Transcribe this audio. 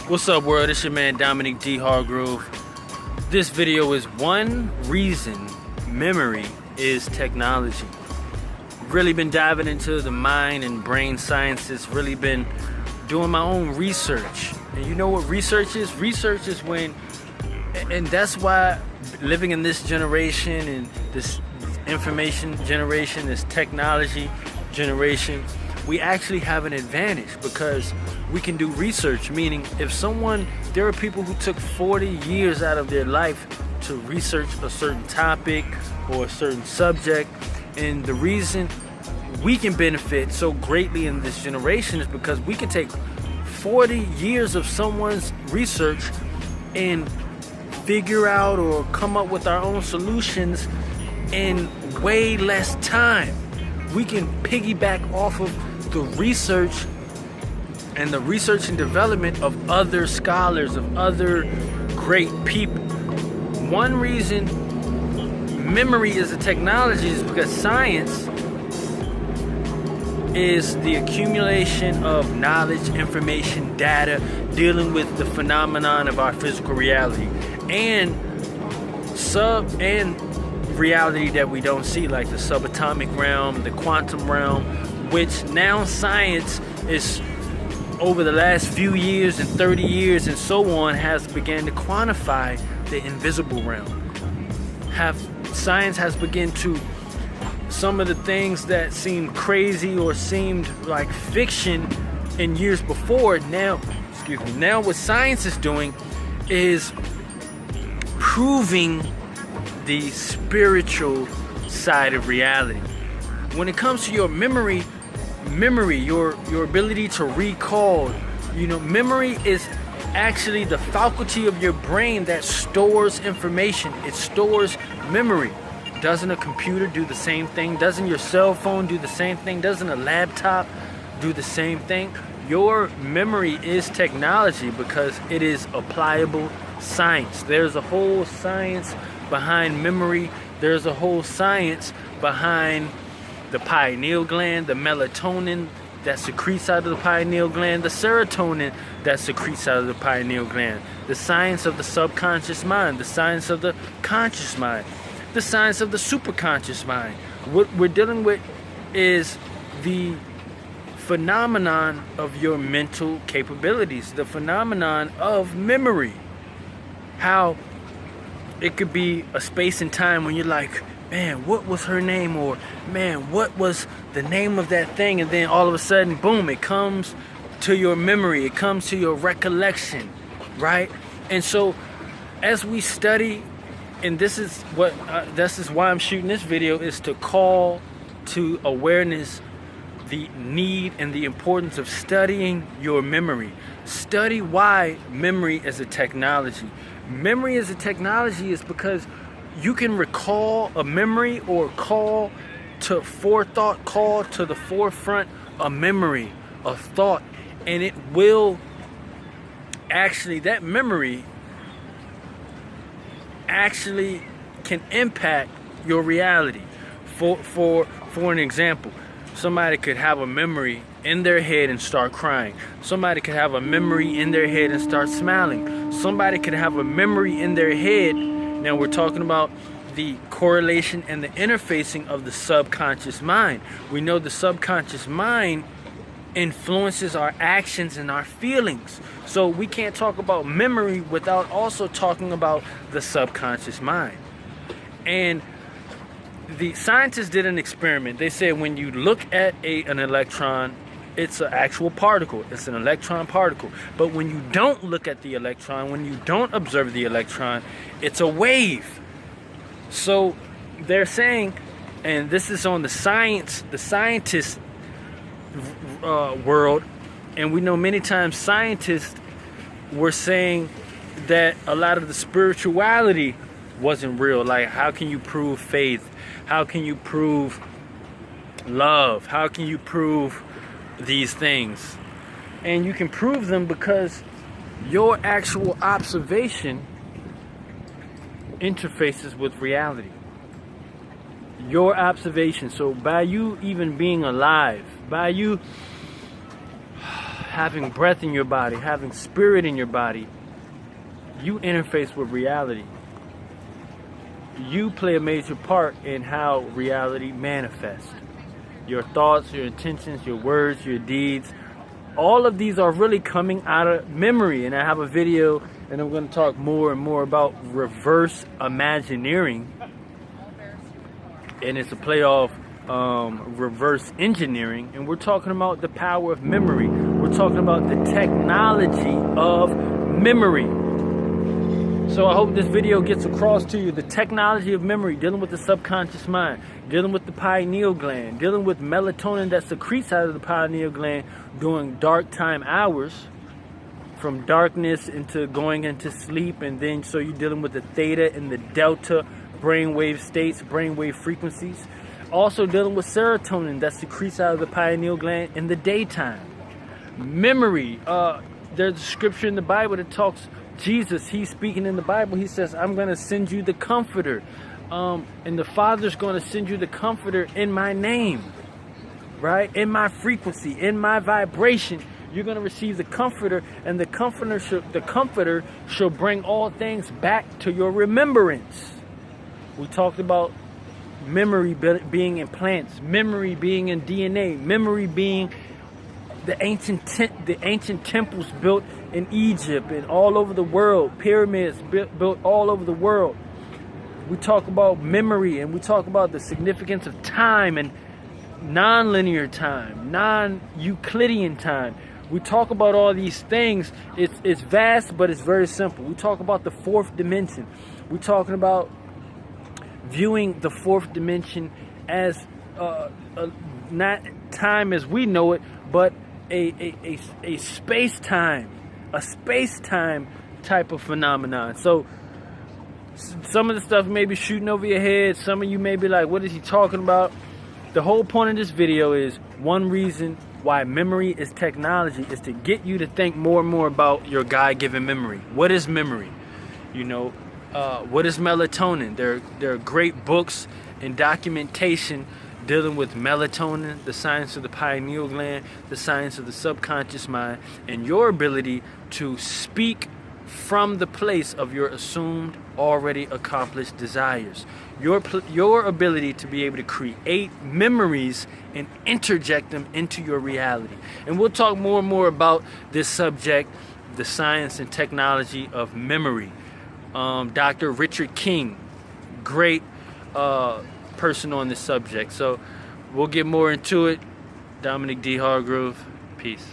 What's up, world? It's your man Dominic D. Hargrove. This video is one reason memory is technology. Really been diving into the mind and brain sciences, really been doing my own research. And you know what research is? Research is when, and that's why living in this generation and this information generation, this technology generation, we actually have an advantage because we can do research. Meaning, if there are people who took 40 years out of their life to research a certain topic or a certain subject, and the reason we can benefit so greatly in this generation is because we can take 40 years of someone's research and figure out or come up with our own solutions in way less time. We can piggyback off of the research and development of other scholars, of other great people. One reason memory is a technology is because science is the accumulation of knowledge, information, data, dealing with the phenomenon of our physical reality and reality that we don't see, like the subatomic realm, the quantum realm, which now science is, over the last few years and 30 years and so on, has begun to quantify the invisible realm. Science has begun to, some of the things that seemed crazy or seemed like fiction in years before, now what science is doing is proving the spiritual side of reality. When it comes to your memory, your ability to recall, memory is actually the faculty of your brain that stores information. It stores memory. Doesn't a computer do the same thing? Doesn't your cell phone do the same thing? Doesn't a laptop do the same thing? Your memory is technology because it is applicable science. There's a whole science behind memory. There's a whole science behind the pineal gland, the melatonin that secretes out of the pineal gland, the serotonin that secretes out of the pineal gland, the science of the subconscious mind, the science of the conscious mind, the science of the superconscious mind. What we're dealing with is the phenomenon of your mental capabilities, the phenomenon of memory. How it could be a space and time when you're like, man, what was her name? Or, man, what was the name of that thing? And then all of a sudden, boom, it comes to your memory. It comes to your recollection, right? And so as we study, and this is why I'm shooting this video, is to call to awareness the need and the importance of studying your memory. Study why memory is a technology. Memory as a technology is because you can recall a memory or call to forethought, call to the forefront a memory, a thought, and it will actually, that memory actually can impact your reality. For an example, somebody could have a memory in their head and start crying. Somebody could have a memory in their head and start smiling. Somebody could have a memory in their head. Now we're talking about the correlation and the interfacing of the subconscious mind. We know the subconscious mind influences our actions and our feelings. So we can't talk about memory without also talking about the subconscious mind. And the scientists did an experiment. They said when you look at an electron, it's an actual particle. It's an electron particle. But when you don't look at the electron, when you don't observe the electron, it's a wave. So they're saying, and this is on the scientist world, and we know many times scientists were saying that a lot of the spirituality wasn't real. Like, how can you prove faith? How can you prove love? How can you prove these things? And you can prove them because your actual observation interfaces with reality. Your observation. So by you even being alive, by you having breath in your body, having spirit in your body, you interface with reality. You play a major part in how reality manifests. Your thoughts, your intentions, your words, your deeds, all of these are really coming out of memory. And I have a video, and I'm going to talk more and more about reverse imagineering. And it's a play off reverse engineering. And we're talking about the power of memory. We're talking about the technology of memory. So I hope this video gets across to you the technology of memory, dealing with the subconscious mind, dealing with the pineal gland, dealing with melatonin that secretes out of the pineal gland during dark time hours, from darkness into going into sleep. And then so you're dealing with the theta and the delta brainwave states, brainwave frequencies. Also dealing with serotonin that secretes out of the pineal gland in the daytime. Memory, there's a scripture in the Bible that talks, Jesus, he's speaking in the Bible, he says, I'm going to send you the comforter. And the Father's going to send you the comforter in my name, right? In my frequency, in my vibration, you're going to receive the comforter, and the comforter shall bring all things back to your remembrance. We talked about memory being in plants, memory being in DNA, memory being the ancient temples built in Egypt and all over the world, pyramids built all over the world. We talk about memory, and we talk about the significance of time and non-linear time, non-Euclidean time. We talk about all these things. It's vast, but it's very simple. We talk about the fourth dimension. We're talking about viewing the fourth dimension as not time as we know it, but a space-time type of phenomenon. So some of the stuff may be shooting over your head. Some of you may be like, what is he talking about? The whole point of this video is one reason why memory is technology is to get you to think more and more about your God-given memory. What is memory? You know, what is melatonin? There are great books and documentation dealing with melatonin, the science of the pineal gland, the science of the subconscious mind, and your ability to speak from the place of your assumed, already accomplished desires. Your ability to be able to create memories and interject them into your reality. And we'll talk more and more about this subject, the science and technology of memory. Dr. Richard King, great person on this subject. So we'll get more into it. Dominic D. Hargrove, peace.